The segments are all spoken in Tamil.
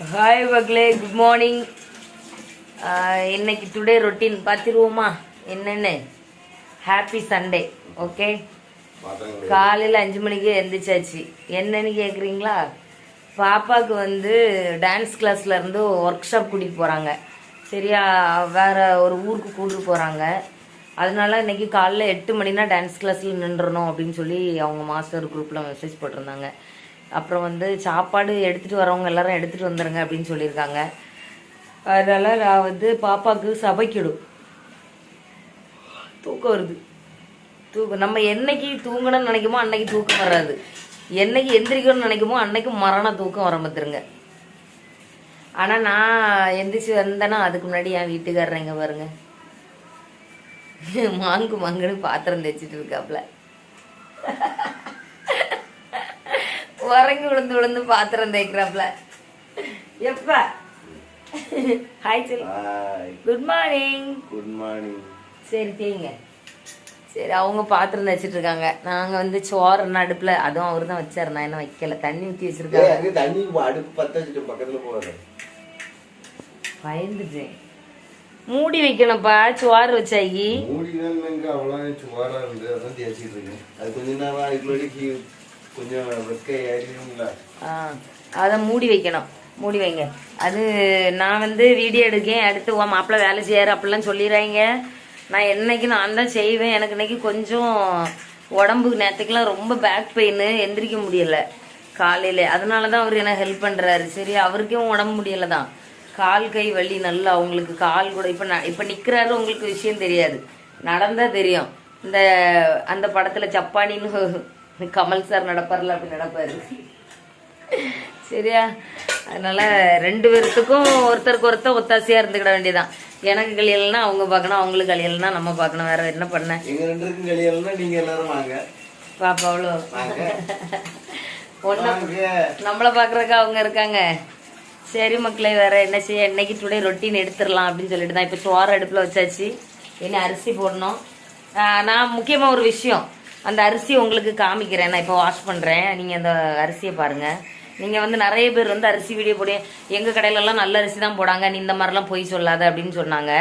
ஹாய் மக்களே, குட் மார்னிங். இன்னைக்கு டுடே ரொட்டீன் பார்த்துருவோமா என்னென்னு? Happy Sunday. ஓகே, காலையில் 5 மணிக்கு எழுந்திரிச்சாச்சு. என்னன்னு கேட்குறீங்களா? பாப்பாவுக்கு வந்து டான்ஸ் கிளாஸ்லேருந்து ஒர்க் ஷாப் கூட்டிகிட்டு போகிறாங்க. சரியா, வேறு ஒரு ஊருக்கு கூட்டிட்டு போகிறாங்க. அதனால இன்றைக்கி காலைல 8 மணினா டான்ஸ் கிளாஸில் நின்றுணும் அப்படின்னு சொல்லி அவங்க மாஸ்டர் குரூப்பில் மெசேஜ் போட்டிருந்தாங்க. அப்புறம் வந்து சாப்பாடு எடுத்துகிட்டு வரவங்க எல்லாரும் எடுத்துகிட்டு வந்துடுங்க அப்படின்னு சொல்லியிருக்காங்க. அதனால் நான் வந்து பாப்பாவுக்கு சபைக்கிடும். தூக்கம் வருது. நம்ம என்னைக்கு தூங்கணும்னு நினைக்குமோ அன்னைக்கு தூக்கம் வராது. என்னைக்கு எந்திரிக்கணும்னு நினைக்குமோ அன்னைக்கு மரண தூக்கம் வர பார்த்துருங்க. ஆனால் நான் எந்திரிச்சு வந்தேன்னா அதுக்கு முன்னாடி என் வீட்டுக்காரர் எங்கே பாருங்க, மாங்குன்னு பாத்திரம் தேய்ச்சிட்டு இருக்காப்புல. உறங்கி விழுந்து பாத்திரம் தேய்க்கிறாப்புல. எப்ப ஹாய் சொல்லு. Good morning. Good morning. சரி தேய்ங்க. சரி, அவங்க பாத்திரம் தேய்ச்சிட்டு இருக்காங்க. நாங்க வந்து சோறு அடுப்புல, அதுவும் அவரு தான் வச்சாரு, நான் என்ன வைக்கல. தண்ணி ஊற்றி வச்சிருக்காங்க. தண்ணி அடுப்பு பத்த வச்சுட்டு பக்கத்துல போவாரு. பயந்துட்டேன். மூடி வைக்கணும்ப்பா சோறு வச்சாகி. மூடி தான் அவ்வளோ சோறா இருந்து அதான் தேய்ச்சிட்டு இருக்கேன். அது கொஞ்ச நேரம் அதுக்குள்ளே கொஞ்சம் வெக்க ஏறிடும்ல. அதை மூடி வைக்கணும். மூடி வைங்க. அது நான் வந்து வீடியோ எடுக்கேன், அடுத்து உன் மாப்பிள்ளை வேலை செய்யாரு அப்படிலாம் சொல்லிடுறாங்க. நான் என்னைக்கு நான் தான் செய்வேன். எனக்கு இன்னைக்கு கொஞ்சம் உடம்புக்கு நேற்றுக்கெல்லாம் ரொம்ப பேக் பெயின், எந்திரிக்க முடியலை காலையில். அதனால தான் அவர் எனக்கு ஹெல்ப் பண்ணுறாரு. சரி, அவருக்கும் உடம்பு முடியலை தான், கால் கை வலி நல்லா. அவங்களுக்கு கால் கூட இப்போ நிற்கிறாரு. உங்களுக்கு விஷயம் தெரியாது, நடந்தால் தெரியும். அந்த படத்தில் சப்பானின்னு கமல் சார் நடப்பார்ல, அப்படி நடப்பாரு. சரியா, அதனால 2 பேர்த்துக்கும் ஒருத்தருக்கு ஒருத்தர் ஒத்தாசையா இருந்துக்கிட வேண்டியதான். எனக்கு கல்யாணம்னா அவங்க பார்க்கணும், அவங்களுக்கு கல்யாணம்னா நம்ம பார்க்கணும். வேற என்ன பண்ண? எங்க 2 பேருக்கும் கல்யாணம்னா நீங்க எல்லாரும் வாங்க. பாப்பா அவ்வளோ ஒண்ணு நம்மளை பாக்குறதுக்கு அவங்க இருக்காங்க. சரி மக்களே, வேற என்ன செய்ய? இன்னைக்கு டுடே ரொட்டீன் எடுத்துடலாம் அப்படின்னு சொல்லிட்டு தான் இப்போ சோறு அடுப்புல வச்சாச்சு. என்ன அரிசி போடணும். நான் முக்கியமா ஒரு விஷயம், அந்த அரிசி உங்களுக்கு காமிக்கிறேன். நான் இப்போ வாஷ் பண்ணுறேன், நீங்கள் அந்த அரிசியை பாருங்கள். நீங்கள் வந்து நிறைய பேர் வந்து அரிசி வீடியோ போடு, எங்கள் கடையிலலாம் நல்ல அரிசி தான் போடாங்க, நீ இந்த மாதிரிலாம் பொய் சொல்லாத அப்படின்னு சொன்னாங்க.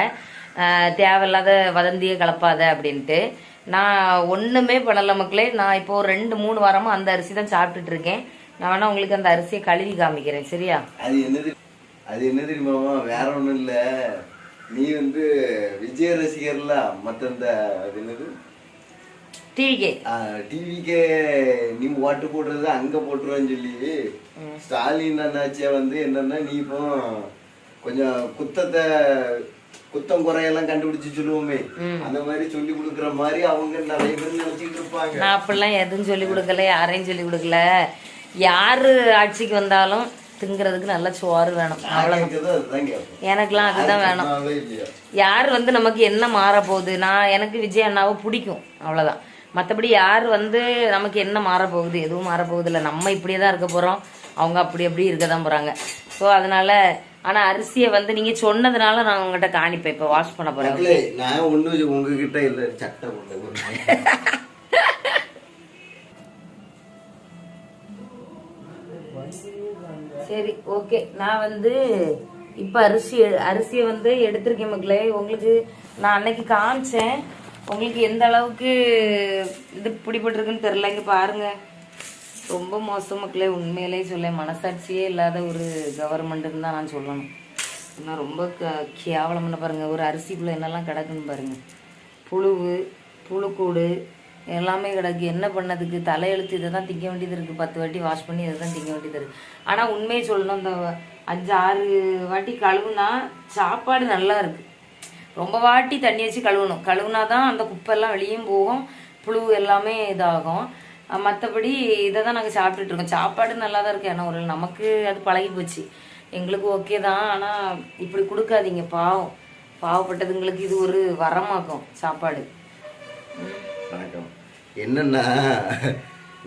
தேவையில்லாத வதந்தியை கலப்பாத அப்படின்ட்டு. நான் ஒன்றுமே பண்ணலை மக்களே. நான் இப்போது 2-3 வாரமாக அந்த அரிசி தான் சாப்பிட்டுட்டு இருக்கேன். நான் வேணா உங்களுக்கு அந்த அரிசியை கழுவி காமிக்கிறேன். சரியா? அது என்ன தெரியுமாமா, வேற ஒன்றும் இல்லை. நீ வந்து விஜய் ரசிகர்ல, மற்ற அது என்னது டிவிக்கே நீ ஓட்டு போடுறது அங்க போட்டுருவான்னு சொல்லி ஸ்டாலின் அண்ணாச்சியா வந்து என்னன்னா, நீ இப்போ கொஞ்சம் குத்தம் குறையெல்லாம் கண்டுபிடிச்சு சொல்லுவோமே, அந்த மாதிரி சொல்லி கொடுக்குற மாதிரி அவங்க நிறைய பேர் நினைச்சிட்டு இருப்பாங்க. நான் அப்படிலாம் எதுவும் சொல்லி கொடுக்கல, யாரையும் சொல்லி கொடுக்கல. யாரு ஆட்சிக்கு வந்தாலும் திங்கிறதுக்கு நல்ல சோறு வேணும், அவ்வளவுதான். எனக்குலாம் அதுதான் வேணும். யார் வந்து நமக்கு என்ன மாற போகுது? எனக்கு விஜய் அண்ணாவை பிடிக்கும், அவ்வளவுதான். மற்றபடி யார் வந்து நமக்கு என்ன மாற போகுது? எதுவும் மாற போகுது இல்லை. நம்ம இப்படியே தான் இருக்க போகிறோம், அவங்க அப்படி இருக்க தான் போகிறாங்க. ஸோ அதனால, ஆனால் அரிசியை வந்து நீங்கள் சொன்னதுனால நான் உங்ககிட்ட காணிப்பேன். இப்போ வாஷ் பண்ண போகிறேன். நான் ஒன்று உங்ககிட்ட இல்லை, சட்டை சரி, ஓகே. நான் வந்து இப்போ அரிசியை வந்து எடுத்திருக்கேன் மக்களே. உங்களுக்கு நான் அன்னைக்கு காமிச்சேன். உங்களுக்கு எந்த அளவுக்கு இது பிடிபட்டிருக்குன்னு தெரில. இங்கே பாருங்க, ரொம்ப மோசம் மக்களே. உண்மையிலே சொல்ல, மனசாட்சியே இல்லாத ஒரு கவர்மெண்ட்டுன்னு தான் நான் சொல்லணும். இன்னும் ரொம்ப கேவலம்னு பாருங்கள். ஒரு அரிசிக்குள்ளே என்னெல்லாம் கிடக்குன்னு பாருங்கள். புழுக்கூடு எல்லாமே கிடக்கு. என்ன பண்ணதுக்கு? தலையெழுத்து இதை தான் திங்க வேண்டியது இருக்குது. 10 வாட்டி வாஷ் பண்ணி இதை தான் திங்க வேண்டியது இருக்குது. ஆனால் உண்மையை சொல்லணும், இந்த 5-6 வாட்டி கழுவுனா சாப்பாடு நல்லா இருக்குது. ரொம்ப வாட்டி தண்ணி வச்சு கழுவுனா தான் அந்த குப்பையெல்லாம் வெளியும் போகும், புழு எல்லாமே இதாகும். மற்றபடி இதை தான் நாங்கள் சாப்பிட்டுட்டு இருக்கோம். சாப்பாடு நல்லா தான் இருக்குது. ஏன்னா ஒரு நமக்கு அது பழகி போச்சு, எங்களுக்கு ஓகே தான். ஆனால் இப்படி கொடுக்காதீங்க, பாவப்பட்டதுங்களுக்கு இது ஒரு வரமாக்கும் சாப்பாடு. வணக்கம். என்னன்னா,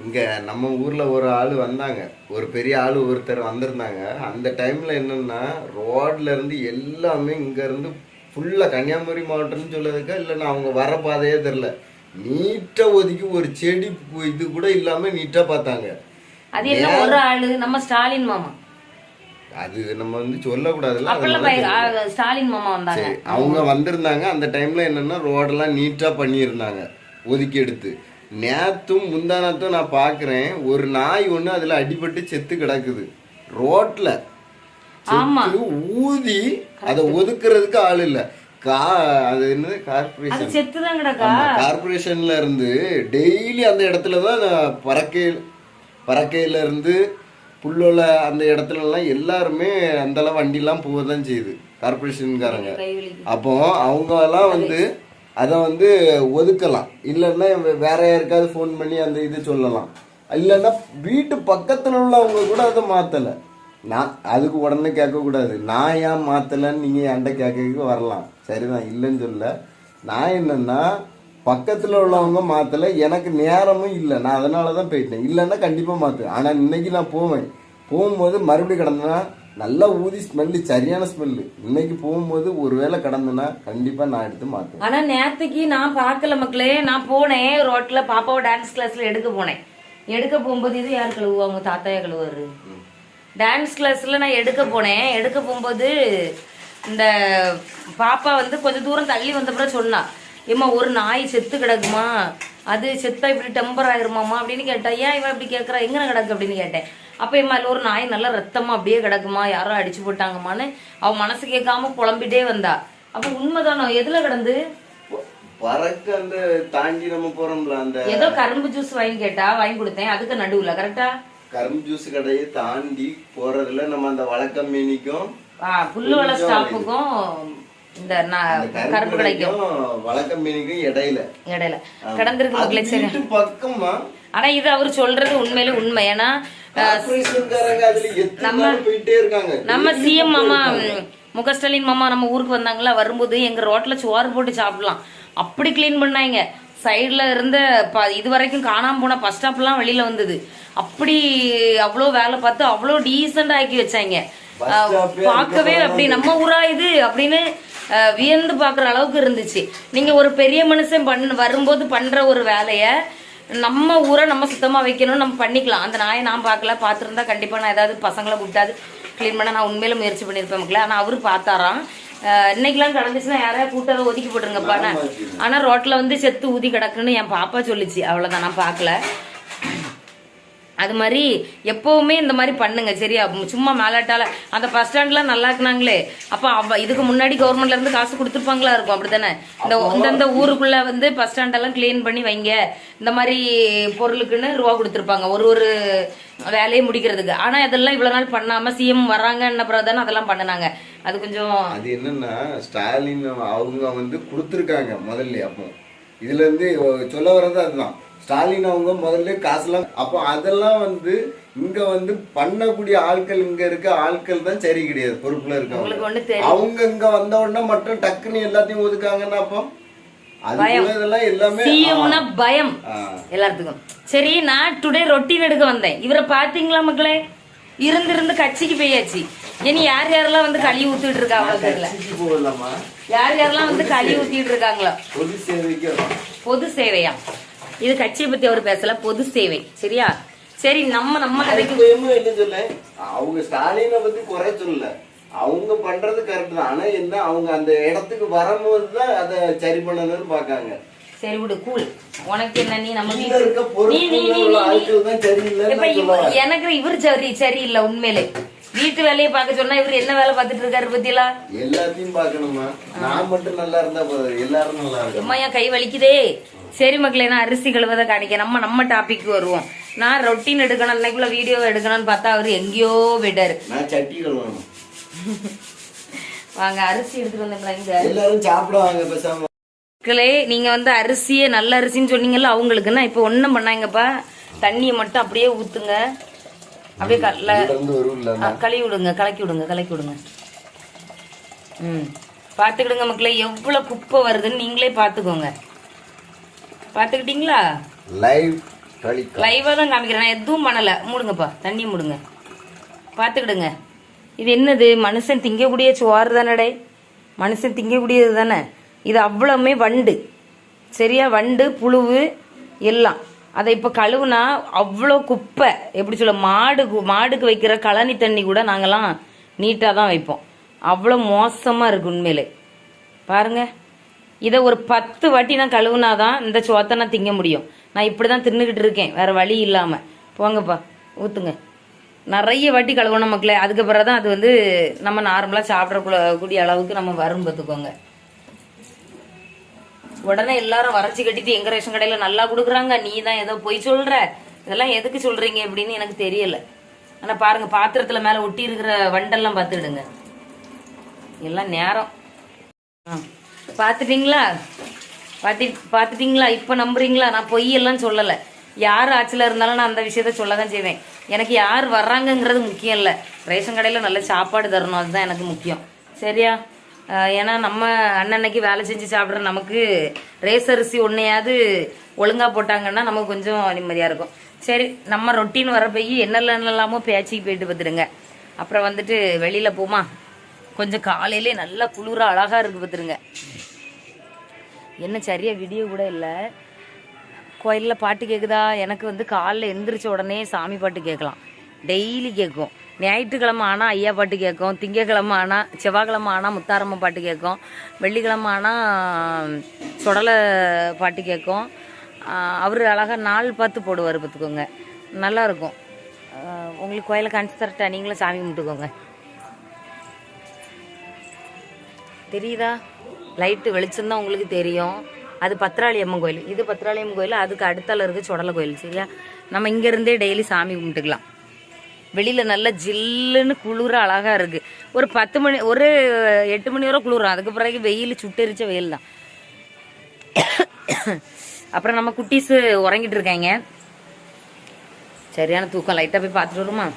இங்கே நம்ம ஊரில் ஒரு ஆள் வந்தாங்க, ஒரு பெரிய ஆள் ஒருத்தர் வந்திருந்தாங்க. அந்த டைமில் என்னென்னா, ரோட்லேருந்து எல்லாமே இங்கேருந்து ஃபுல்லாக கன்னியாகுமரி மாவட்டம்னு சொல்லதுக்கா இல்லைன்னா அவங்க வர பாதையே தெரில, நீட்டாக ஒதுக்கி ஒரு செடி இது கூட இல்லாமல் நீட்டாக பார்த்தாங்க. அது என்ன ஒரு ஆளு? நம்ம ஸ்டாலின் மாமா அது நம்ம வந்து சொல்லக்கூடாதுல்ல. அப்பெல்லாம் ஸ்டாலின் மாமா வந்தாங்க. அவங்க வந்திருந்தாங்க அந்த டைம்ல. என்னன்னா ரோடெல்லாம் நீட்டா பண்ணியிருந்தாங்க ஒதுக்கி எடுத்து. நேத்தும் முந்தானத்தும் நான் பாக்குறேன் ஒரு நாய் ஒண்ணு அதுல அடிபட்டு செத்து கிடக்குது ரோட்ல. ஊதி அதை ஒதுக்குறதுக்கு ஆள் இல்ல. அது என்னது கார்பரேஷன்ல இருந்து டெய்லி அந்த இடத்துலதான் பறக்கையில இருந்து புல்லோல அந்த இடத்துல எல்லாம் எல்லாருமே அந்த அளவு வண்டிலாம் போகதான் செய்யுது கார்பரேஷன்காரங்க. அப்போ அவங்க எல்லாம் வந்து அதை வந்து ஒதுக்கலாம். இல்லைன்னா வேற யாருக்காவது ஃபோன் பண்ணி அந்த இது சொல்லலாம். இல்லைன்னா வீட்டு பக்கத்துல உள்ளவங்க கூட அதை மாத்தலை. நான் அதுக்கு உடனே கேட்கக்கூடாது. நான் ஏன் மாத்தலைன்னு நீங்கள் என்கிட்ட கேட்க வரலாம், சரிதான், இல்லைன்னு சொல்ல. நான் என்னன்னா பக்கத்தில் உள்ளவங்க மாற்றலை, எனக்கு நேரமும் இல்லை, நான் அதனால தான் போயிட்டேன். இல்லைன்னா கண்டிப்பாக மாற்றுவேன். ஆனால் இன்னைக்கு நான் போகும்போது மறுபடியும் கிடந்தேன்னா நல்லா ஊதி ஸ்மெல்லு, சரியான ஸ்மெல்லு. இன்னைக்கு போகும்போது ஒருவேளை கிடந்தேன்னா கண்டிப்பாக நான் எடுத்து மாற்றுவேன். ஆனால் நேற்றுக்கு நான் பார்க்கல மக்களே. நான் போனேன் ரோட்டில் பாப்பாவை டான்ஸ் கிளாஸில் எடுக்க போனேன். எடுக்க போகும்போது இது யார் கழுவுவா? அவங்க தாத்தாயா கழுவாரு. டான்ஸ் கிளாஸில் நான் எடுக்க போனேன். எடுக்க போகும்போது இந்த பாப்பா வந்து கொஞ்சம் தூரம் தள்ளி வந்த பிறகு சொன்னா, ஏம்மா ஒரு நாய் செத்து கிடக்குமா, அது செத்தா இப்படி டெம்பர் ஆயிருமாமா அப்படின்னு கேட்டா. ஏன் இவன் இப்படி கேட்குறா, எங்கே கிடக்கு அப்படின்னு கேட்டேன். அப்போ எம்மா இல்லை ஒரு நாய் நல்லா ரத்தமா அப்படியே கிடக்குமா, யாரோ அடிச்சு போட்டாங்கம்மான்னு அவன் மனசு கேட்காம புலம்பிட்டே வந்தா. அப்போ உண்மைதானோ? எதுல கிடந்து பறக்க அந்த தாண்டி நம்ம போறோம்ல, அந்த ஏதோ கரும்பு ஜூஸ் வாங்கி கொடுத்தேன். அதுக்கு நடுவுல கரெக்டா கரும்பு ஜூஸ் கடையை தாண்டி போறதுல நம்ம அந்த வழக்கம் மீனிக்கும் புல்லுவள ஸ்டாப்புக்கும் இந்த கரும்பு கடைக்கும் வழக்கம் மீனிக்கும் இடையில கடந்திருக்கு. சரி பக்கமா. ஆனா இது அவர் சொல்றது உண்மையில உண்மை. ஏன்னா நம்ம சிஎம் மாமா முக ஸ்டாலின் மாமா நம்ம ஊருக்கு வந்தாங்களா, வரும்போது எங்க ரோட்ல சோறு போட்டு சாப்பிடலாம் அப்படி கிளீன் பண்ணாங்க. சைட்ல இருந்த இது வரைக்கும் காணாம போன பஸ் ஸ்டாப்லாம் வெளியில வந்தது. அப்படி அவ்வளோ வேலை பார்த்து அவ்வளோ டீசெண்டா ஆக்கி வச்சாங்க. பார்க்கவே அப்படி நம்ம ஊரா இது அப்படின்னு வியந்து பாக்குற அளவுக்கு இருந்துச்சு. நீங்க ஒரு பெரிய மனுஷன் வரும்போது பண்ற ஒரு வேலைய நம்ம ஊரை நம்ம சுத்தமா வைக்கணும்னு நம்ம பண்ணிக்கலாம். அந்த நாயை நான் பார்த்துருந்தா கண்டிப்பா நான் ஏதாவது பசங்களை கூப்பிட்டாது கிளீன் பண்ண நான் உண்மையில முயற்சி பண்ணிருப்பேன் மக்களே. ஆனா அவரு பார்த்தாராம். இன்னைக்கெல்லாம் கடந்துச்சுன்னா யாராவது கூட்டாத ஒதுக்கி போட்டுருங்கப்பாண்ண. ஆனா ரோட்ல வந்து செத்து ஊதி கிடக்குன்னு என் பாப்பா சொல்லிச்சு. அவ்வளவுதான், நான் பார்க்கல. அது மாதிரி எப்பவுமே இந்த மாதிரி பண்ணுங்க சரியா. சும்மா மேலாட்டால அந்த பஸ் ஸ்டாண்ட்லாம் நல்லா இருக்குனாங்களே, அப்ப இதுக்கு முன்னாடி கவர்மெண்ட்ல இருந்து காசு கொடுத்துருப்பாங்களா இருக்கும், அப்படித்தானே? இந்த ஊருக்குள்ள வந்து பஸ் ஸ்டாண்டெல்லாம் கிளீன் பண்ணி வைங்க, இந்த மாதிரி பொருளுக்குன்னு ரூபா கொடுத்துருப்பாங்க ஒரு வேலையை முடிக்கிறதுக்கு. ஆனா இதெல்லாம் இவ்வளவு நாள் பண்ணாம சிஎம் வர்றாங்கன்ன பிறகுதானே அதெல்லாம் பண்ணினாங்க. அது கொஞ்சம் அது என்னன்னா ஸ்டாலின் அவங்க வந்து கொடுத்துருக்காங்க முதல்ல. அப்போ இதுல இருந்து சொல்ல வர்றது அதுதான். ஸ்டாலின் அவங்க முதல்ல காசுலாம் அப்போ அதெல்லாம் வந்து இங்க வந்து பண்ணக்கூடிய ஆட்கள், இங்க இருக்க ஆட்கள் தான் சரி கிடையாது, பொறுப்புல இருக்காங்க. அவங்க இங்க வந்த உடனே மட்டும் டக்குன்னு எல்லாத்தையும் ஒதுக்காங்கன்னா அப்போ பயம் எல்லாத்துக்கும். சரி, நான் டுடே ரொட்டீன் எடுக்க வந்தேன். இவரை பாத்தீங்களா மக்களே? இருந்து கட்சிக்கு போயாச்சு. இனி யார் யாரெல்லாம் வந்து களி ஊத்திட்டு இருக்காங்களோ தெரியல. யார் யாரெல்லாம் வந்து களி ஊத்திட்டு இருக்காங்களோ. பொது சேவையா இது? கட்சியை பத்தி அவர் பேசல, பொது சேவை சரியா. சரி, நம்ம கதைக்கு என்ன சொல்ல, அவங்க ஸ்டாலினை பத்தி குறை சொல்லல, அவங்க பண்றது கரெக்ட் தான். ஆனா என்ன, அவங்க அந்த இடத்துக்கு வரும்போதுதான் அதை சரி பண்ணணும்னு பாக்காங்க. சரி விடு, கூல். உனக்கு என்ன, நீ நம்ம எனக்கு இவர் சரியில்லை உண்மையிலே. வீட்டு வேலையை பார்க்க சொன்னா இவர் என்ன வேலை பார்த்துட்டு இருக்காரு பத்தியா? எல்லாத்தையும் பாக்கணுமா? நான் மட்டும் நல்லா இருந்தா போதும், எல்லாரும் நல்லா இருக்கும். என் கை வலிக்குதே. சரி மக்களே, நான் அரிசி கழுவதை காணிக்க நம்ம டாபிக் வருவோம். நான் ரொட்டீன் எடுக்கணும், இன்னைக்குள்ள வீடியோ எடுக்கணும்னு பார்த்தா அவரு எங்கேயோ போயிட்டாரு. வாங்க அரிசி எடுத்துட்டு வந்தீங்களா? எல்லாரும் சாப்பிடுவாங்க பேசாம. மக்களே, நீங்க வந்து அரிசியே நல்ல அரிசின்னு சொன்னீங்கல்ல, அவங்களுக்குன்னா இப்ப ஒண்ணும் பண்ணாங்கப்பா. தண்ணியை மட்டும் அப்படியே ஊத்துங்க, அப்படியே கழுவி விடுங்க, கலக்கி விடுங்க. பாத்துக்கிடுங்க மக்களே, எவ்வளவு குப்பை வருதுன்னு நீங்களே பாத்துக்கோங்க. பாத்துக்கிட்டீங்களா? லைவா தான் காமிக்கிறேன், நான் எதுவும் பண்ணல. மூடுங்கப்பா, தண்ணி மூடுங்க. பாத்துக்கிடுங்க. இது என்னது? மனுஷன் திங்கக்கூடிய சோறு தானடே, மனுஷன் திங்கக்கூடியது தானே. இது அவ்வளவுமே வண்டு சரியா, வண்டு புழுவு எல்லாம். அதை இப்ப கழுவுனா அவ்வளோ குப்பை. எப்படி சொல்ல, மாடுக்கு வைக்கிற கழனி தண்ணி கூட நாங்கெல்லாம் நீட்டாக தான் வைப்போம். அவ்வளோ மோசமாக இருக்குது உண்மையிலே. பாருங்கள், இதை ஒரு 10 வாட்டி நான் கழுவுனாதான் இந்த சோத்தை நான் திங்க முடியும். நான் இப்படி தான் தின்னுக்கிட்டு இருக்கேன், வேறு வழி இல்லாமல். போங்கப்பா, ஊற்றுங்க. நிறைய வாட்டி கழுவணும் மக்களே. அதுக்கப்புறம் தான் அது வந்து நம்ம நார்மலாக சாப்பிடக்கூடிய அளவுக்கு நம்ம வரும் பார்த்துக்கோங்க. உடனே எல்லாரும் வரைச்சி கட்டிட்டு எங்க ரேஷன் கடையில் நல்லா கொடுக்குறாங்க, நீ தான் ஏதோ பொய் சொல்கிற, இதெல்லாம் எதுக்கு சொல்கிறீங்க அப்படின்னு எனக்கு தெரியல. ஆனால் பாருங்கள், பாத்திரத்தில் மேலே ஒட்டி இருக்கிற வண்டெல்லாம் பார்த்துடுங்க. எல்லாம் நேரம். பார்த்துட்டிங்களா? பார்த்துட்டிங்களா? இப்போ நம்புறீங்களா? நான் பொய்யெல்லாம் சொல்லலை. யார் ஆட்சியில் இருந்தாலும் நான் அந்த விஷயத்த சொல்ல தான் செய்வேன். எனக்கு யார் வர்றாங்கங்கிறது முக்கியம் இல்லை. ரேஷன் கடையில் நல்ல சாப்பாடு தரணும், அதுதான் எனக்கு முக்கியம். சரியா? ஏன்னா நம்ம அன்னன்னைக்கு வேலை செஞ்சு சாப்பிட்ற நமக்கு ரேசரிசி ஒன்றையாவது ஒழுங்காக போட்டாங்கன்னா நமக்கு கொஞ்சம் நிம்மதியாக இருக்கும். சரி, நம்ம ரொட்டீன் வர போய் என்னெல்லாமோ பேச்சுக்கு போயிட்டு பார்த்துடுங்க. அப்புறம் வந்துட்டு வெளியில் போமா. கொஞ்சம் காலையிலே நல்லா குளிர அழகாக இருக்குது பார்த்துருங்க. என்ன சரியாக வீடியோ கூட இல்லை. கோயிலில் பாட்டு கேட்குதா? எனக்கு வந்து காலைல எந்திரிச்ச உடனே சாமி பாட்டு கேட்கலாம். டெய்லி கேட்கும். ஞாயிற்றுக்கிழமை ஆனால் ஐயா பாட்டு கேட்கும், திங்கக்கிழமை ஆனால், செவ்வாய்க்கிழமை ஆனால் முத்தாரம்ம பாட்டு கேட்கும், வெள்ளிக்கிழமை ஆனால் சுடலை பாட்டு கேட்கும். அவர் அழகாக நாள் பார்த்து போடுவார் பார்த்துக்கோங்க, நல்லாயிருக்கும். உங்களுக்கு கோயிலை காணிச்சு தரட்டா, நீங்களும் சாமி கும்பிட்டுக்கோங்க. தெரியுதா? லைட்டு வெளிச்சம்தான் உங்களுக்கு தெரியும். அது பத்திராளி அம்மன் கோயில், இது பத்திராளி அம்மன் கோயில். அதுக்கு அடுத்தால இருக்குது சுடலை கோயில். சரியா? நம்ம இங்கேருந்தே டெய்லி சாமி கும்பிட்டுக்கலாம். வெளியில் நல்லா ஜில்லுன்னு குளிர அழகாக இருக்குது. ஒரு 10 மணி, ஒரு 8 மணி வரை குளிரும். அதுக்கு பிறகு வெயில் சுட்டெரிச்ச வெயில் தான். அப்புறம் நம்ம குட்டீஸு உறங்கிட்டு இருக்காங்க. சரியான தூக்கம். லைட்டாக போய் பார்த்துட்டு வருமா?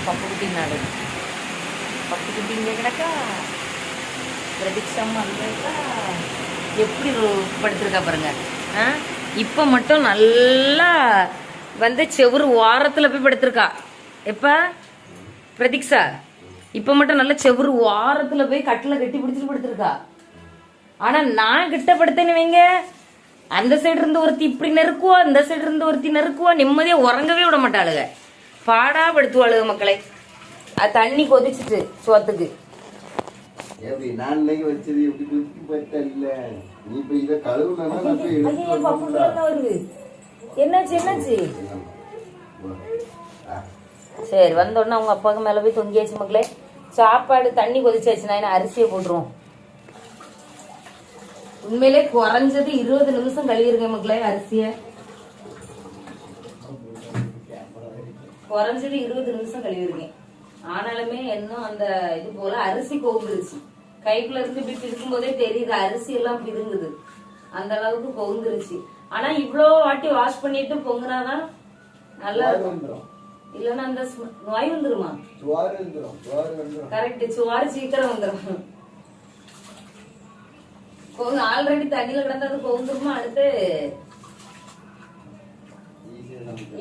பப்பு குட்டி நாடு, பப்பு குட்டி இங்கே கிடக்கா. பிரதீக்ஷாமா இருக்கா, எப்படி படுத்திருக்கா பாருங்க. இப்போ மட்டும் நல்லா வந்து செவுறு ஓரத்தில் போய் படுத்திருக்கா. எப்போ பிரதீக்ஷா? இப்போ மட்டும் நல்லா செவுறு ஓரத்தில் போய் கட்டில் கட்டி பிடிச்சிட்டு படுத்திருக்கா. ஆனால் நான் கிட்ட படுத்தேன்னு வைங்க, அந்த சைடு இருந்து ஒருத்தி இப்படி நெருக்குவா, அந்த சைடு இருந்து ஒருத்தி நெருக்குவா. நிம்மதியாக உறங்கவே விட மாட்டாளுங்க, பாடா படுத்துவாளுக மக்களை. அது தண்ணி கொதிச்சுட்டு சோத்துக்கு. என்னாச்சு? சரி, வந்தோடனே அவங்க அப்பாவுக்கு மேல போய் தொங்கியாச்சு மக்களே. சாப்பாடு தண்ணி கொதிச்சாச்சு. நான் அரிசியை போட்டுருவோம். உண்மையிலே குறைஞ்சது 20 நிமிஷம் கழுவிருக்கேன் மக்களே. அரிசியை குறைஞ்சது 20 நிமிஷம் கழுவிருக்கேன். ஆனாலுமே இன்னும் அந்த இது போல அரிசி கொவுந்துருச்சு. கைக்குள்ள இருந்து இப்படி இருக்கும் போதே தெரியுது அரிசி எல்லாம் பிதுங்குது. அந்த அளவுக்கு கொவுந்துருச்சு. ஆனா இவ்வளோ வாட்டி வாஷ் பண்ணிட்டு பொங்குனாதான் நல்லா இருக்கும். இல்லன்னா அந்த நோய் வந்துருமா? கரெக்ட், சுவாறு சீக்கிரம் வந்துடும். ஆல்ரெடி தண்ணியில கிடந்தா அது கொவுந்துருமா, அடுத்து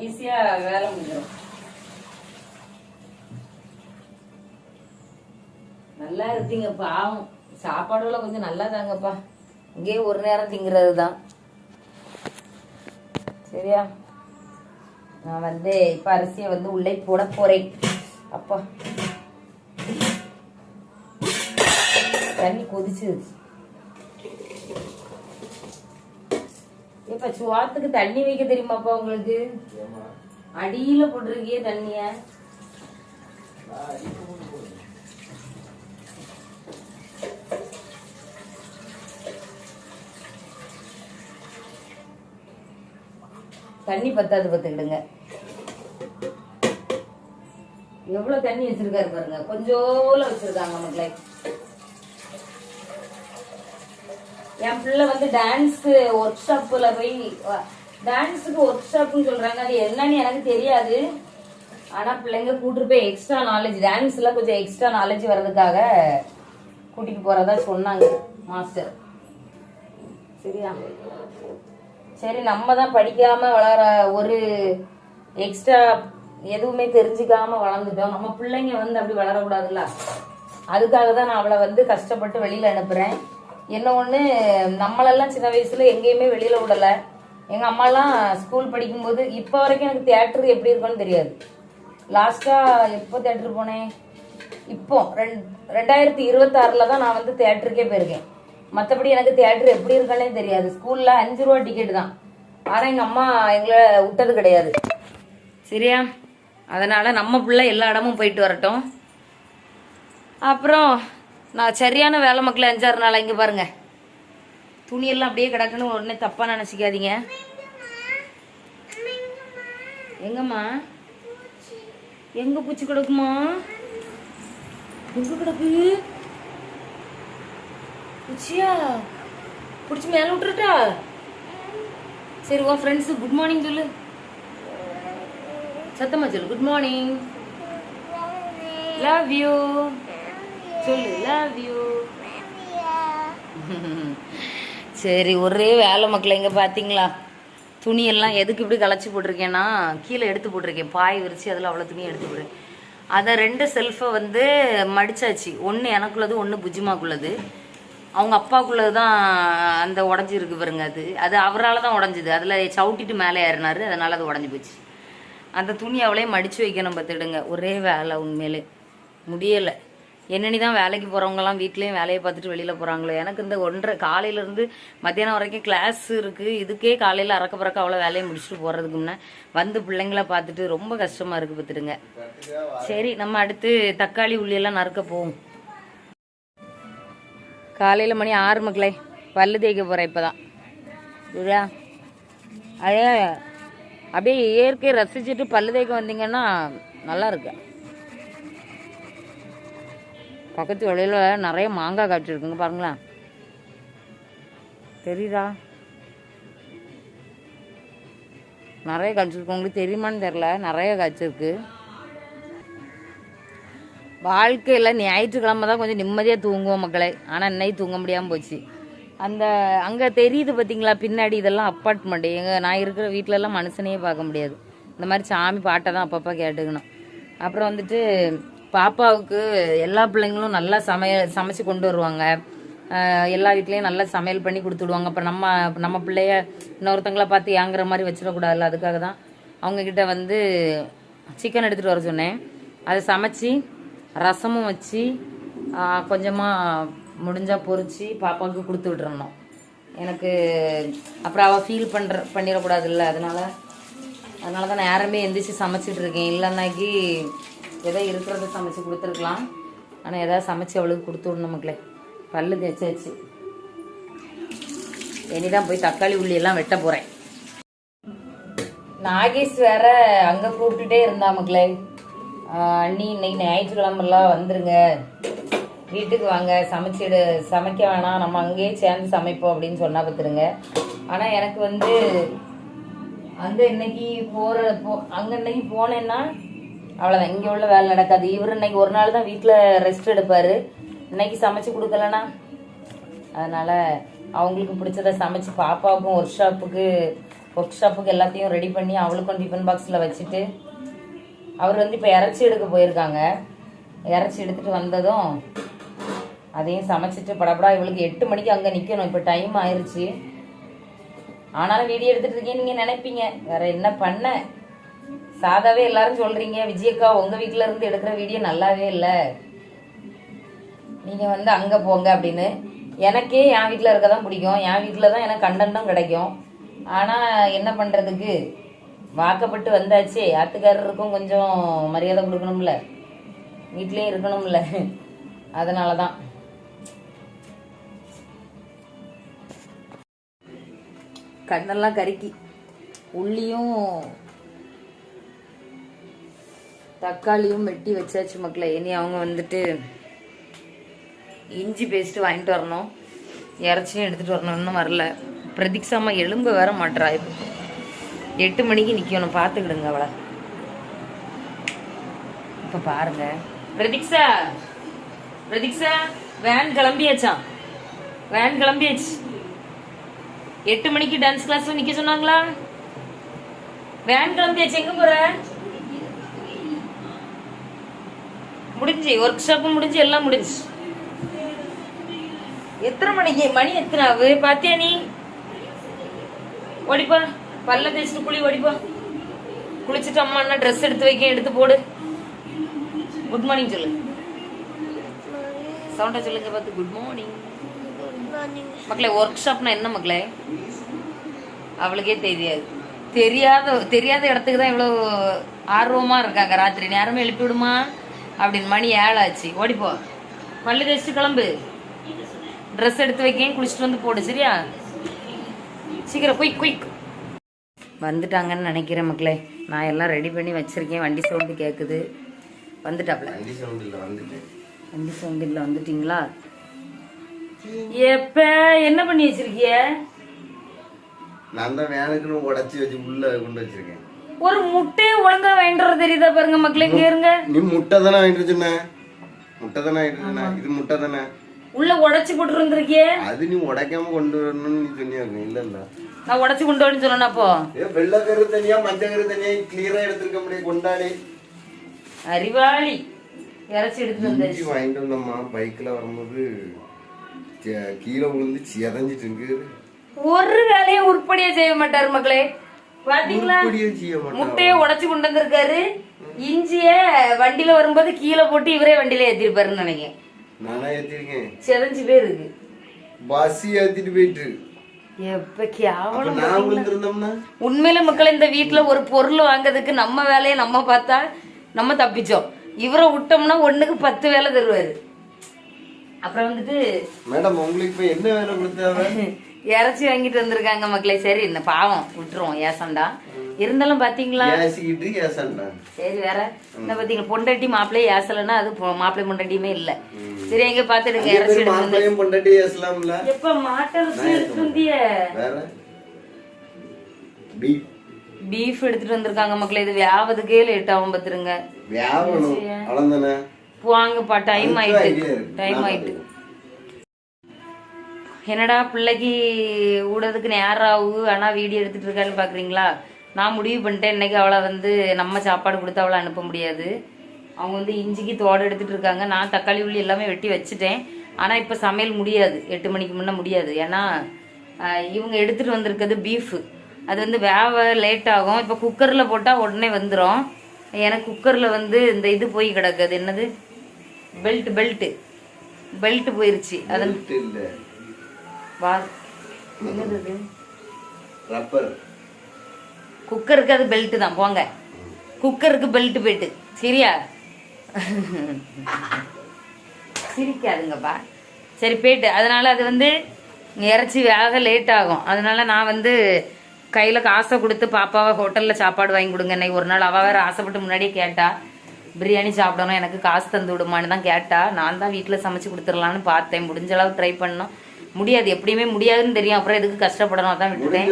ஈஸியா வேலை முடிஞ்சிடும். நல்லா இருக்கீங்க பாவம். சாப்பாடுல கொஞ்சம் நல்லா தாங்கப்பா. இங்கேயே ஒரு நேரம் திங்கிறது தான். சரியா? நான் வந்து இப்ப அரிசியை வந்து உள்ளே போட போறேன். அப்பா தண்ணி கொதிச்சு. இப்ப சுவாத்துக்கு தண்ணி வைக்க தெரியுமாப்பா உங்களுக்கு? அடியில போட்டிருக்கிய தண்ணிய. தண்ணி பத்தாது பத்துக்கிடுங்க. எவ்வளவு தண்ணி வச்சிருக்காரு பாருங்க. கொஞ்சோல வச்சிருக்காங்க மக்களே. என் பிள்ளை வந்து டான்ஸ் ஒர்க் ஷாப்ல போய், டான்ஸுக்கு ஒர்க் ஷாப்னு சொல்றாங்க, அது என்னன்னு எனக்கு தெரியாது. ஆனா பிள்ளைங்க கூட்டிட்டு போய் எக்ஸ்ட்ரா நாலேஜ், டான்ஸ்ல கொஞ்சம் எக்ஸ்ட்ரா நாலேஜ் வர்றதுக்காக கூட்டிட்டு போறதா சொன்னாங்க மாஸ்டர். சரியா? சரி, நம்ம தான் படிக்காம வளர ஒரு எக்ஸ்ட்ரா எதுவுமே தெரிஞ்சுக்காம வளர்ந்துட்டோம். நம்ம பிள்ளைங்க வந்து அப்படி வளரக்கூடாதுல்ல. அதுக்காக தான் நான் அவளை வந்து கஷ்டப்பட்டு வெளியில அனுப்புறேன். என்ன ஒண்ணு, நம்மளெல்லாம் சின்ன வயசுல எங்கேயுமே வெளியில விடல. எங்க அம்மாலாம் ஸ்கூல் படிக்கும்போது இப்போ வரைக்கும் எனக்கு தியேட்டர் எப்படி இருக்குன்னு தெரியாது. லாஸ்டா எப்போ தியேட்டர் போனேன், இப்போ 2026 தான் நான் வந்து தியேட்டருக்கே போயிருக்கேன். மற்றபடி எனக்கு தியேட்டர் எப்படி இருக்குன்னே தெரியாது. ஸ்கூல்ல 5 ரூபா டிக்கெட் தான். ஆனா எங்க அம்மா எங்களை விட்டது கிடையாது. சரியா? அதனால நம்ம பிள்ளை எல்லா இடமும் போயிட்டு வரட்டும். அப்புறம் நான் சரியான வேலை மக்கள் 5-6 நாள். இங்கே பாருங்க, துணியெல்லாம் அப்படியே கிடக்குன்னு உடனே தப்பா நினைச்சிக்காதீங்க. எங்கம்மா, எங்க பூச்சி கிடக்குமா? எங்க கிடக்கு பூச்சியா? பிடிச்சி மேல விட்டுருட்டா? சரி, உன் ஃப்ரெண்ட்ஸு குட் மார்னிங் சொல்லு. சத்தமா சொல்லு, குட் மார்னிங், லவ் யூ சொல்லு, லவ் யூ. சரி, ஒரே வேலை மக்களை. இங்கே பார்த்தீங்களா, துணியெல்லாம் எதுக்கு இப்படி களைச்சி போட்டிருக்கேன்னா, கீழே எடுத்து போட்டிருக்கேன். பாய் விரிச்சு அதில் அவ்வளோ துணியை எடுத்து போடுறேன். அதை 2 செல்ஃபை வந்து மடிச்சாச்சு. ஒன்று எனக்குள்ளது, ஒன்று புஜிமாக்குள்ளது. அவங்க அப்பாவுக்குள்ளது தான் அந்த உடஞ்சிருக்கு பாருங்க. அது அவரால் தான் உடஞ்சிது. அதில் சவுட்டிட்டு மேலே ஏறினாரு, அதனால அது உடஞ்சி போச்சு. அந்த துணி அவளே மடித்து வைக்கணும். பார்த்துடுங்க, ஒரே வேலை. உண்மையிலே முடியலை. என்னென்னு தான் வேலைக்கு போகிறவங்கலாம் வீட்லேயும் வேலையை பார்த்துட்டு வெளியில் போகிறாங்களோ. எனக்கு இந்த 1:30 காலையிலேருந்து மத்தியானம் வரைக்கும் கிளாஸ் இருக்குது. இதுக்கே காலையில் அறக்க பறக்க அவ்வளோ வேலையை முடிச்சுட்டு போகிறதுக்கு முன்னே வந்து பிள்ளைங்கள பார்த்துட்டு ரொம்ப கஷ்டமாக இருக்குது. பார்த்துடுங்க. சரி, நம்ம அடுத்து தக்காளி உள்ளியெல்லாம் நறுக்க போவோம். காலையில் மணி 6 மக்களே. பல்லு தேய்க்க போகிறேன் இப்போ தான். சரியா? அதே அப்படியே இயற்கையை ரசிச்சுட்டு பல்லு தேய்க்க வந்தீங்கன்னா நல்லா இருக்கு. பக்கத்து வழியில் நிறைய மாங்காய் காய்ச்சிருக்குங்க பாருங்களேன். தெரியுதா? நிறைய காய்ச்சிருக்கு. உங்களுக்கு தெரியுமான்னு தெரில, நிறைய காய்ச்சிருக்கு. வாழ்க்கையில் ஞாயிற்றுக்கிழமை தான் கொஞ்சம் நிம்மதியாக தூங்குவோம் மக்களே. ஆனால் இன்னைக்கு தூங்க முடியாமல் போச்சு. அந்த அங்கே தெரியுது பார்த்தீங்களா பின்னாடி, இதெல்லாம் அப்பார்ட்மெண்ட். நான் இருக்கிற வீட்டிலலாம் மனுஷனையே பார்க்க முடியாது. இந்த மாதிரி சாமி பாட்டை தான் அப்பப்போ கேட்டுக்கணும். அப்புறம் வந்துட்டு பாப்பாவுக்கு எல்லா பிள்ளைங்களும் நல்லா சமைச்சு கொண்டு வருவாங்க. எல்லா வீட்லேயும் நல்லா சமையல் பண்ணி கொடுத்துடுவாங்க. அப்புறம் நம்ம பிள்ளைய இன்னொருத்தங்கள பார்த்து ஏங்குற மாதிரி வச்சிடக்கூடாதுல்ல. அதுக்காக தான் அவங்கக்கிட்ட வந்து சிக்கன் எடுத்துகிட்டு வர சொன்னேன். அதை சமைச்சு ரசமும் வச்சு கொஞ்சமாக முடிஞ்சால் பொரிச்சு பாப்பாவுக்கு கொடுத்து விட்டுறணும். எனக்கு அப்புறம் அவள் ஃபீல் பண்ணிடக்கூடாதுல்ல. அதனால தான் நேரமே எந்திரிச்சு சமைச்சிட்டு இருக்கேன். இல்லைன்னாக்கி ஏதோ இருக்கிறத சமைச்சு கொடுத்துருக்கலாம். ஆனால் எதாவது சமைச்சு அவளுக்கு கொடுத்து விடணும் மக்களே. பல்லு தேய்ச்சாச்சு. இனிதான் போய் தக்காளி உள்ளியெல்லாம் வெட்ட போகிறேன். நாகேஷ் வேற அங்கே கூப்பிட்டுட்டே இருந்தா மக்களே. அண்ணி இன்னைக்கு ஞாயிற்றுக்கிழமெல்லாம் வந்துருங்க, வீட்டுக்கு வாங்க, சமைக்க வேணாம், நம்ம அங்கேயே சேர்ந்து சமைப்போம் அப்படின்னு சொன்னா பார்த்துருங்க. ஆனால் எனக்கு வந்து அங்கே இன்னைக்கு இன்னைக்கு போனேன்னா அவ்வளோதான், இங்கே உள்ள வேலை நடக்காது. இவர் இன்னைக்கு ஒரு நாள் தான் வீட்டில் ரெஸ்ட் எடுப்பார். இன்னைக்கு சமைச்சு கொடுக்கலன்னா அதனால் அவங்களுக்கு பிடிச்சதை சமைச்சு பாப்பாவுக்கும் ஒர்க் ஷாப்புக்கு எல்லாத்தையும் ரெடி பண்ணி அவளுக்கும் டிஃபன் பாக்ஸில் வச்சுட்டு, அவர் வந்து இப்போ இறைச்சி எடுக்க போயிருக்காங்க. இறைச்சி எடுத்துகிட்டு வந்ததும் அதையும் சமைச்சிட்டு படப்படா. இவளுக்கு 8 மணிக்கு அங்கே நிற்கணும். இப்போ டைம் ஆயிடுச்சு. ஆனாலும் வீடியோ எடுத்துகிட்டு இருக்கேன் நீங்கள் நினைப்பீங்க, வேற என்ன பண்ண. சாதாவே எல்லாரும் சொல்கிறீங்க, விஜயக்கா உங்கள் வீட்டில் இருந்து எடுக்கிற வீடியோ நல்லாவே இல்லை, நீங்கள் வந்து அங்கே போங்க அப்படின்னு. எனக்கே என் வீட்டில் இருக்க தான் பிடிக்கும். என் வீட்டில் தான் எனக்கு கண்டென்ட்டும் கிடைக்கும். ஆனால் என்ன பண்ணுறதுக்கு, வாக்கப்பட்டு வந்தாச்சு. ஆத்துக்காரருக்கும் கொஞ்சம் மரியாதை கொடுக்கணும்ல, வீட்லேயும் இருக்கணும்ல. அதனால தான் கண்ணெல்லாம் கருக்கி உள்ளியும் தக்காளியும் வெட்டி வச்சாச்சு மக்களே. இனி அவங்க வந்துட்டு இஞ்சி பேஸ்ட்டு வாங்கிட்டு வரணும், இறைச்சியும் எடுத்துகிட்டு வரணும். இன்னும் வரல. பிரதீக்ஷாமா எலும்பு வேற மாட்டுறா. இப்போ 8 மணிக்கு நிற்கணும், பார்த்துக்கிடுங்க அவளை. இப்போ பாருங்க, பிரதீக்ஷா வேன் கிளம்பியாச்சான், வேன் கிளம்பியாச்சு. 8 மணிக்கு டான்ஸ் கிளாஸ்ல நிற்க சொன்னாங்களா? வேன் கிளம்பியாச்சு. எங்கே போகிற? முடிஞ்சு ஒர்க் ஷாப்பும் முடிஞ்சு எல்லாம் முடிஞ்சு. எத்தனை மணிக்கு? மணி எத்தனை ஆகுது பாத்தியா நீ? ஓடிப்பா, பல்ல தேய்ச்சிட்டு குளி, ஓடிப்பா. குளிச்சுட்டு அம்மா என்ன ட்ரெஸ் எடுத்து வைக்க, எடுத்து போடு. குட் மார்னிங் சொல்லு, சவுண்டா சொல்லுங்க பார்த்து. குட் மார்னிங் மக்களே. ஒர்க் ஷாப்னா என்ன மக்களே? அவளுக்கே தெரியாத இடத்துக்கு தான் இவ்வளோ ஆர்வமா இருக்காங்க. ராத்திரி நேரமே எழுப்பி விடுமா அப்படின்னு. மணி 7 ஆச்சு. ஓடிப்போ, பல்லு தேய்ச்சிட்டு கிளம்பு, ட்ரெஸ் எடுத்து வைக்க, குளிச்சுட்டு வந்து போடு. சரியா? சீக்கிரம் குயிக் குயிக். வந்துட்டாங்கன்னு நினைக்கிறேன் மக்களே. நான் எல்லாம் ரெடி பண்ணி வச்சிருக்கேன். வண்டி சவுண்டு கேட்குது. வந்துட்டாப்ல. வண்டி சவுண்டு இல்லை, வந்துட்டீங்களா? எப்ப என்ன பண்ணி வச்சிருக்கிய? நான் தான் வேனுக்குன்னு உடைச்சி வச்சு உள்ள கொண்டு வச்சிருக்கேன். ஒரு முட்டையை ஒழுங்கா வாங்கிட்டு தெரியுதா பாருங்க மக்களே. இங்க இருங்க. நீ முட்டை தானே வாங்கிட்டு சொன்ன? முட்டை தானே வாங்கிட்டு சொன்ன? இது முட்டை தானே உள்ள உடைச்சு போட்டு இருந்திருக்கிய. அது நீ உடைக்காம கொண்டு வரணும்னு நீ சொன்னியா? இல்ல நான் உடைச்சு கொண்டு வரேன்னு சொன்னேன். அப்போ வெள்ளை கரு தனியா மஞ்சள் கரு தனியா கிளியரா எடுத்துருக்க முடியாது. கொண்டாடி அறிவாளி இறைச்சி எடுத்து வாங்கிட்டு வந்தோம்மா. பைக்ல வரும்போது கீழே விழுந்து சிதஞ்சிட்டு ஒரு வேலையும் உருப்படியா செய்ய மாட்டாரு மக்களே. பாத்தீங்களா? முட்டைய உடைச்சு கொண்டு வந்திருக்காரு. இஞ்சிய வண்டியில வரும்போது கீழே போட்டு இவரே வண்டியில ஏத்திருப்பாருன்னு நினைக்கிறேன். நானா ஏத்திருக்கேன். சிதஞ்சு பேர் இருக்கு. பஸ் ஏத்திட்டு போயிட்டு உண்மையில மக்கள் இந்த வீட்டுல ஒரு பொருள் வாங்குறதுக்கு நம்ம வேலையை நம்ம பார்த்தா நம்ம தப்பிச்சோம். இவரை விட்டோம்னா 1க்கு 10 வேலை தருவாரு. அப்புறம் வந்துட்டு மேடம் உங்களுக்கு இப்ப என்ன வேலை கொடுத்தாங்க? இறைச்சி வாங்கிட்டு வந்திருக்காங்க மக்களே. சரி, இந்த பாவம் விட்டுருவோம், ஏசண்டா. இருந்தாலும் பாத்தீங்களா? சரி, வேற என்ன பாத்தீங்களா? பொண்டாட்டி மாப்பிள்ளையே ஏசலன்னா அது மாப்பிள்ளை பொண்டாட்டியுமே இல்ல. சரி, எங்க பாத்துடுங்க. இறைச்சி எப்ப மாட்டை பீஃப் எடுத்துட்டு வந்திருக்காங்க மக்களே. இது வியாபத்துக்கே லேட் ஆகும் பாத்துருங்க. வாங்கப்பா, டைம் ஆயிட்டு. என்னடா பிள்ளைக்கு ஊடதுக்கு நேரம் ஆகு, ஆனா வீடியோ எடுத்துட்டு இருக்கான்னு பாக்குறீங்களா? நான் முடிவு பண்ணிட்டேன், இன்னைக்கு அவளை வந்து நம்ம சாப்பாடு கொடுத்து அவளை அனுப்ப முடியாது. அவங்க வந்து இஞ்சிக்கு தோடு எடுத்துட்டு இருக்காங்க. நான் தக்காளி உள்ளி எல்லாமே வெட்டி வச்சுட்டேன். ஆனா இப்ப சமையல் முடியாது, 8 மணிக்கு முன்ன முடியாது. ஏன்னா இவங்க எடுத்துட்டு வந்திருக்கிறது பீஃப். அது வந்து வேக லேட் ஆகும். இப்போ குக்கரில் போட்டால் உடனே வந்துடும். எனக்கு குக்கரில் வந்து இந்த இது போய் கிடக்குது. என்னது? பெல்ட் போயிருச்சு. அது என்னது? ரப்பர். குக்கருக்கு அது பெல்ட் தான். போங்க, குக்கருக்கு பெல்ட் போயிட்டு. சரியா? சிரிக்காதுங்கப்பா. சரி, போயிட்டு. அதனால அது வந்து இறைச்சி வேக லேட் ஆகும். அதனால நான் வந்து கையில் காசை கொடுத்து பாப்பாவை ஹோட்டலில் சாப்பாடு வாங்கி கொடுங்க. இன்னைக்கு ஒரு நாள் அவள் வேறு ஆசைப்பட்டு முன்னாடியே கேட்டா, பிரியாணி சாப்பிடணும், எனக்கு காசு தந்து விடுமான்னு தான் கேட்டா. நான் தான் வீட்டில் சமைச்சு கொடுத்துடலான்னு பார்த்தேன். முடிஞ்ச அளவு ட்ரை பண்ணோம். முடியாது, எப்படியுமே முடியாதுன்னு தெரியும். அப்புறம் எதுக்கு கஷ்டப்படணும், அதான் விட்டுட்டேன்.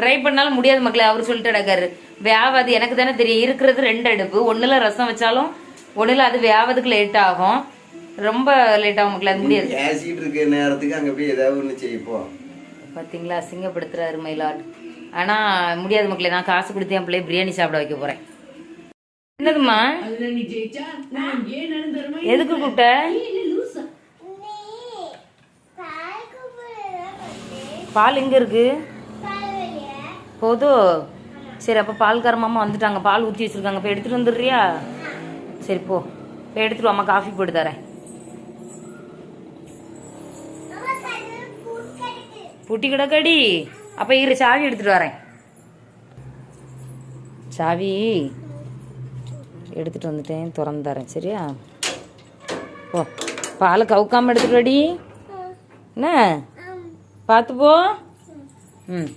ட்ரை பண்ணாலும் முடியாது மக்களே. அவர் சொல்லிட்டு கிடக்காரு, வேவாது. எனக்கு தானே தெரியும், இருக்கிறது 2 அடுப்பு. 1ல் ரசம் வச்சாலும் 1ல் அது வேவதுக்கு லேட் ஆகும், ரொம்ப லேட் ஆகும் மக்களே. அது முடியாது. நேரத்துக்கு அங்கே போய் ஏதாவது ஒன்று செய்யப்போம். பார்த்தீங்களா, அசிங்கப்படுத்துறாரு மயிலாட். ஆனால் முடியாது மக்களே. நான் காசு கொடுத்து என் பிள்ளைய பிரியாணி சாப்பிட வைக்க போகிறேன். என்னதுமா? எதுக்கு கூப்பிட்ட? பால் எங்கே இருக்கு? போதும். சரி, அப்போ பால்கார மாமா வந்துட்டாங்க. பால் ஊற்றி வச்சுருக்காங்க. போய் எடுத்துகிட்டு வந்துடுறியா? சரி, போய் எடுத்துட்டு அம்மா காஃபி போட்டு தரேன். பூட்டி கிடக்கடி. அப்போ இரு, சாவி எடுத்துகிட்டு வரேன். சாவி எடுத்துகிட்டு வந்துட்டேன், திறந்து தரேன். சரியா? ஓ, பாலை கவுக்காமல் எடுத்துகிட்டு வாடி. என்ன பார்த்து போ. ம்,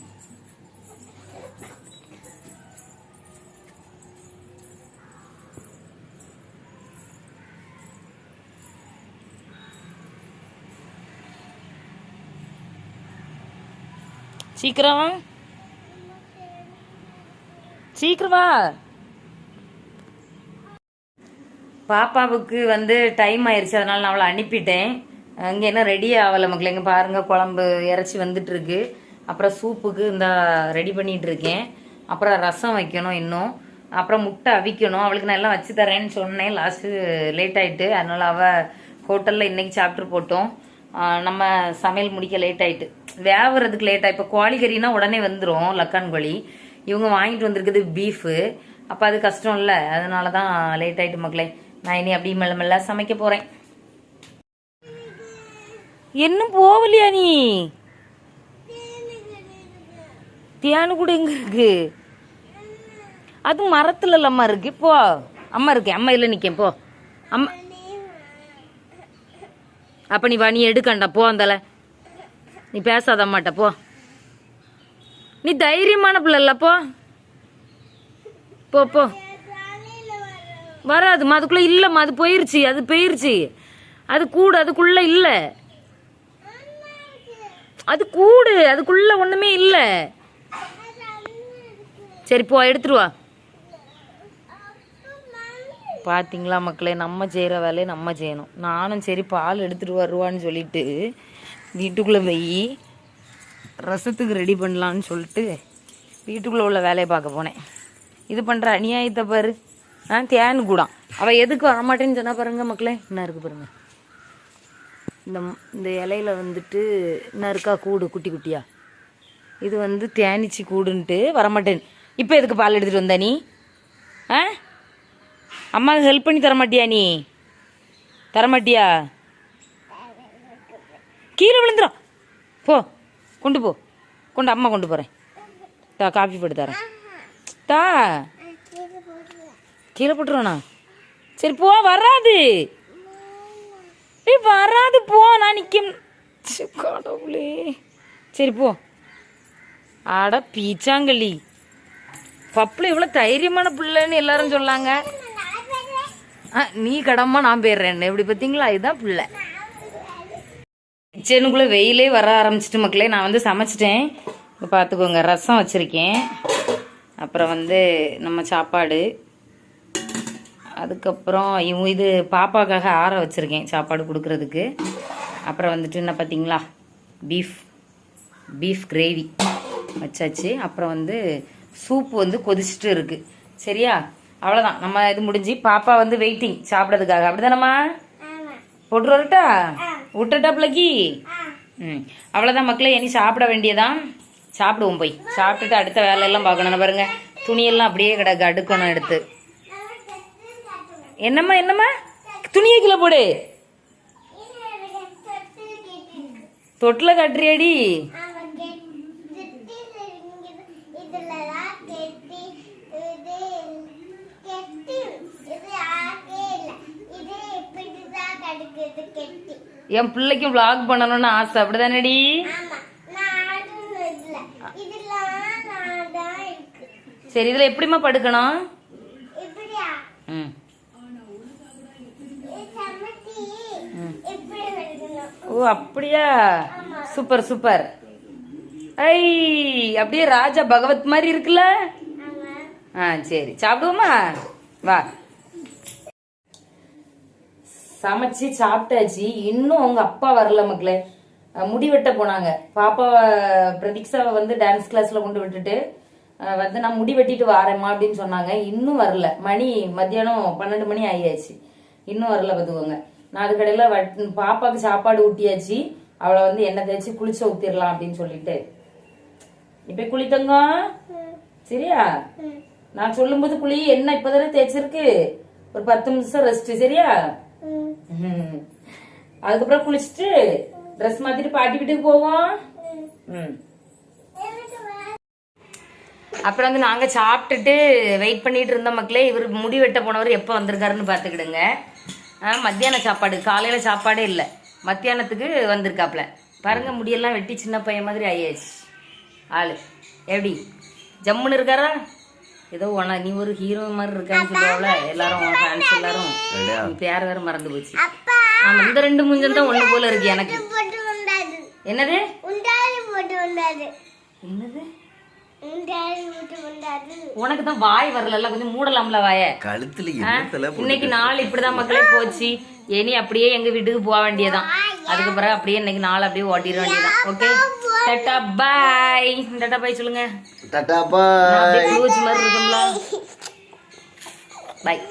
சீக்கிரம் சீக்கிரம் வா. பாப்பாவுக்கு வந்து டைம் ஆயிடுச்சு, அதனால நான் அவளை அனுப்பிட்டேன். அங்கே என்ன ரெடி ஆகலை மக்கள். இங்கே பாருங்கள், குழம்பு இறைச்சி வந்துட்டுருக்கு. அப்புறம் சூப்புக்கு இந்த ரெடி பண்ணிகிட்டு இருக்கேன். அப்புறம் ரசம் வைக்கணும் இன்னும். அப்புறம் முட்டை அவிக்கணும். அவளுக்கு நான் எல்லாம் வச்சு தரேன்னு சொன்னேன். லாஸ்ட்டு லேட் ஆயிட்டு, அதனால அவள் ஹோட்டலில் இன்னைக்கு சாப்பிட்டு போட்டோம். நம்ம சமையல் முடிக்க லேட் ஆயிட்டு, வேவுறதுக்கு லேட் ஆகி. இப்போ கோழிக்கறினா உடனே வந்துடும், லக்கான் கோழி. இவங்க வாங்கிட்டு வந்திருக்குது பீஃபு. அப்போ அது கஷ்டம் இல்லை, அதனால தான் லேட் ஆயிட்டு மக்களே. நான் இனி அப்படி மெல்ல மெல்ல சமைக்க போகிறேன். இன்னும் போகலையா நீ? தியானு கூட எங்க இருக்கு? அது மரத்துல அம்மா இருக்கு. போ, அம்மா இருக்கேன். அம்மா இல்லை, நிற்கேன். போ அம்மா. அப்போ நீ வா, நீ எடுக்கண்டா. போ அந்தால, நீ பேசாத அம்மாட்ட. போ, நீ தைரியமான பிள்ளை இல்ல. போ போ போ. வராதுமா, அதுக்குள்ள இல்லம்மா. அது போயிருச்சு, அது போயிருச்சு. அது கூடு, அதுக்குள்ள இல்ல. அது கூடு, அதுக்குள்ள ஒண்ணுமே இல்ல. சரி போ, எடுத்துருவா. பார்த்தீங்களா மக்களே, நம்ம செய்கிற வேலையை நம்ம செய்யணும். நானும் சரி பால் எடுத்துகிட்டு வருவான்னு சொல்லிட்டு வீட்டுக்குள்ளே போய் ரசத்துக்கு ரெடி பண்ணலான்னு சொல்லிட்டு வீட்டுக்குள்ளே உள்ள வேலையை பார்க்க போனேன். இது பண்ணுற அநியாயத்தை பாரு. தேனு கூடான். அவள் எதுக்கு வரமாட்டேன்னு சொன்னா பாருங்க மக்களே. என்ன இருக்குது பாருங்க, இந்த இலையில வந்துட்டு என்ன இருக்கா கூடு, குட்டி குட்டியா. இது வந்து தேனிச்சி கூடுன்ட்டு வரமாட்டேன். இப்போ எதுக்கு பால் எடுத்துகிட்டு வந்த நீ? அம்மாவுக்கு ஹெல்ப் பண்ணி தரமாட்டியா நீ? தரமாட்டியா? கீழே விழுந்துடும். போ, கொண்டு போ. கொண்டு, அம்மா கொண்டு போகிறேன். தா, காஃபி போட்டு தரேன். தா, கீழே போட்டுருவானா? சரி போ. வராது, வராது. போ, நான் நிற்க. கடவுளே. சரி போ. ஆட பீச்சாங்கல்லி பப்புல இவ்வளோ தைரியமான பிள்ளைன்னு எல்லாரும் சொல்லாங்க. நீ கடம்மா, நான் போயிடுறேன். எப்படி பார்த்தீங்களா? இதுதான் பிள்ளை. கிச்சனுக்குள்ளே வெயிலே வர ஆரம்பிச்சிட்டு மக்களே. நான் வந்து சமைச்சிட்டேன். இப்போ பார்த்துக்கோங்க, ரசம் வச்சுருக்கேன். அப்புறம் வந்து நம்ம சாப்பாடு. அதுக்கப்புறம் இது பாப்பாக்காக ஆற வச்சுருக்கேன் சாப்பாடு கொடுக்குறதுக்கு. அப்புறம் வந்துட்டு என்ன பார்த்தீங்களா, பீஃப் கிரேவி வச்சாச்சு. அப்புறம் வந்து சூப்பு வந்து கொதிச்சுட்டு இருக்குது. சரியா? அவ்வளோதான், நம்ம இது முடிஞ்சு. பாப்பா வந்து வெயிட்டிங் சாப்பிட்றதுக்காக. அப்படிதானம்மா? போட்டு வரட்டா? விட்டுட்டா பிள்ளைக்கு? அவ்வளோதான் மக்களே. இனி சாப்பிட வேண்டியதான். சாப்பிடுவோம் போய். சாப்பிட்டுட்டு அடுத்த வேலையெல்லாம் பார்க்கணும். பாருங்க, துணியெல்லாம் அப்படியே கிடக்கு, அடுக்கணும் எடுத்து. என்னம்மா துணியை கீழே போடு. தொட்டில் கட்டுறியாடி? என் பிள்ளைக்கும் vlog பண்ணணும்னு ஆசை. அப்படிதானடி? சரி, இதுல எப்படிமா படுக்கணும்? ஓ அப்படியா? Super super. ஐ, அப்படியே ராஜா பகவத் மாதிரி இருக்குல்ல. சரி, சாப்பிடுவோமா? வா. சமைச்சு சாப்பிட்டாச்சு. இன்னும் அவங்க அப்பா வரல மக்களே. முடி வெட்ட போனாங்க. பாப்பா பிரதீக்ஷாவை வந்து டான்ஸ் கிளாஸ்ல கொண்டு விட்டுட்டு வந்து நான் முடி வெட்டிட்டு வரேம்மா அப்படின்னு சொன்னாங்க. இன்னும் வரல. மணி மத்தியானம் 12 மணி ஆகியாச்சு. இன்னும் வரல பார்த்துக்கோங்க. நான் அதுக்கடையில பாப்பாவுக்கு சாப்பாடு ஊட்டியாச்சு. அவளை வந்து எண்ணெய் தேய்ச்சி குளிச்ச ஊத்திடலாம் அப்படின்னு சொல்லிட்டு இப்ப குளித்தங்க. சரியா? நான் சொல்லும்போது குளி. என்ன இப்பதானே தேய்ச்சிருக்கு, ஒரு 10 நிமிஷம் ரெஸ்ட். சரியா? அதுக்கப்புறம் குளிச்சுட்டு ட்ரெஸ் மாத்திட்டு பாட்டி வீட்டுக்கு போவோம். அப்புறம் வந்து நாங்க சாப்பிட்டுட்டு வெயிட் பண்ணிட்டு இருந்த மக்களே. இவர் முடி வெட்ட போனவர் எப்போ வந்திருக்காருன்னு பாத்துக்கிடுங்க. மத்தியான சாப்பாடு, காலையில சாப்பாடே இல்லை, மத்தியானத்துக்கு வந்திருக்காப்ல. பாருங்க, முடியெல்லாம் வெட்டி சின்ன பையன் மாதிரி ஆயாச்சு. ஆளு எப்படி ஜம்முன்னு இருக்காரா? ஏதோ நீ ஒரு ஹீரோ மாதிரி இருக்கான்னு சொல்லுவாங்கள எல்லாரும், ஃபேன்ஸ் எல்லாரும். பேர் வேற மறந்து போச்சு. ஆமா, இந்த 2 மூஞ்சல் தான் ஒண்ணு போல இருக்கு எனக்கு. என்னது என்னது? உனக்கு தான் வாய் வரல, கொஞ்சம் மூடலாம்ல வாய. கழுத்துல இன்னைக்கு நாள் இப்படிதான் மக்களே போச்சு. இனி அப்படியே எங்க வீட்டுக்கு போக வேண்டியதான். அதுக்கு பிறகு அப்படியே இன்னைக்கு நாள் அப்படியே ஓட்டிட வேண்டியதான். ஓகே, டாடா பாய். டாடா பாய் சொல்லுங்க. டாடா பாய். மாதிரி இருக்கும்ல. பாய்.